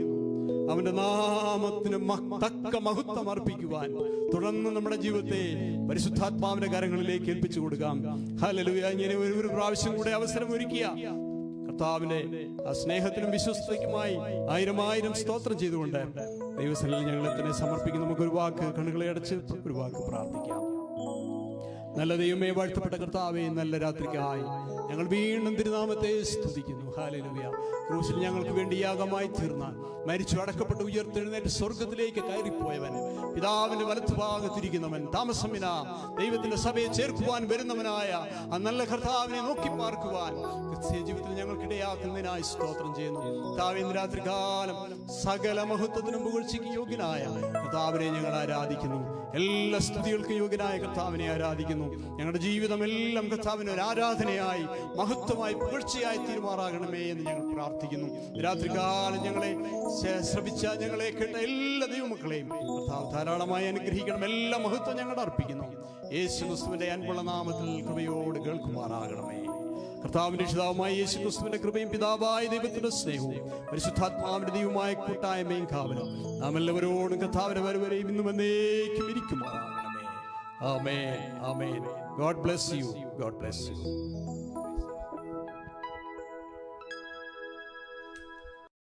Speaker 1: അവന്റെ നാമത്തിന് തക്ക മഹത്വം അർപ്പിക്കുവാൻ തുടർന്ന് നമ്മുടെ ജീവിതത്തെ പരിശുദ്ധാത്മാവിന്റെ കരങ്ങളിലേക്ക് ഏൽപ്പിച്ചു കൊടുക്കാം. ഹല്ലേലൂയ. ഇങ്ങനെ ഒരു പ്രാവശ്യം കൂടെ അവസരം ഒരുക്കിയ കർത്താവിന്റെ ആ സ്നേഹത്തിനും വിശ്വസ്തയ്ക്കുമായി ആയിരം സ്തോത്രം ചെയ്തുകൊണ്ട് ദൈവസന്നിധിയിൽ ഞങ്ങളെ തന്നെ സമർപ്പിക്കും. നമുക്കൊരു വാക്ക് കണ്ണുകളെ അടച്ച് ഒരു വാക്ക് പ്രാർത്ഥിക്കാം. നല്ല ദൈവമേ, വാഴ്ത്തപ്പെട്ട കർത്താവേ, നല്ല രാത്രിക്കായി ഞങ്ങൾ വീണ്ടും തിരുനാമത്തെ സ്തുതിക്കുന്നു. ഹല്ലേലൂയ. ക്രൂശിൽ ഞങ്ങൾക്ക് വേണ്ടി യാഗമായി തീർന്ന, മരിച്ചു അടക്കപ്പെട്ട് ഉയർത്തെഴുന്നേറ്റ് സ്വർഗത്തിലേക്ക് കയറിപ്പോയവൻ, പിതാവിന്റെ വലത്തുഭാഗത്തിരിക്കുന്നവൻ, താമസമിന ദൈവത്തിന്റെ സഭയെ ചേർക്കുവാൻ വരുന്നവനായ ആ നല്ല കർത്താവിനെ നോക്കി പാർക്കുവാൻ ക്രിസ്തീയ ജീവിതത്തിൽ ഞങ്ങൾക്കിടയാക്കുന്നതിനായി സ്തോത്രം ചെയ്യുന്നു. കർത്താവേ, രാത്രികാലം സകല മഹത്വത്തിനും പുകഴ്ചയ്ക്ക് യോഗ്യനായ കർത്താവിനെ ഞങ്ങൾ ആരാധിക്കുന്നു. എല്ലാ സ്തുതികൾക്കും യോഗ്യനായ കർത്താവിനെ ആരാധിക്കുന്നു. ഞങ്ങളുടെ ജീവിതമെല്ലാം കർത്താവിന് ഒരു ആരാധനയായി, മഹത്വമായി, പുകഴ്ചയായി തീരുമാറാകണമേ എന്ന് ഞങ്ങൾ പ്രാർത്ഥിക്കുന്നു. രാത്രികാലം ഞങ്ങളെ ശ്രമിച്ച, ഞങ്ങളെ കേട്ട എല്ലാ ദൈവമക്കളെയും കർത്താവ് ധാരാളമായി അനുഗ്രഹിക്കണം. എല്ലാ മഹത്വം ഞങ്ങൾ അർപ്പിക്കുന്നു. യേശു ക്രിസ്തുവിന്റെ അൻപുള്ള നാമത്തിൽ കൃപയോട് കേൾക്കുമാറാകണമേ. കർത്താവിന്റെ രക്ഷിതാവുമായ യേശു ക്രിസ്തുവിന്റെ കൃപയും പിതാവായ ദൈവത്തിന്റെ സ്നേഹവും പരിശുദ്ധാത്മാവിന്റെ ദൈവമായ കൂട്ടായ്മയും കാവലും നാം എല്ലാവരോടും കർത്താവിന്റെ വരവരെയും ഇന്നും എന്നേക്കും ഇരിക്കുമാറാകണമേ. ആമേൻ, ആമേൻ. God bless you. God bless you.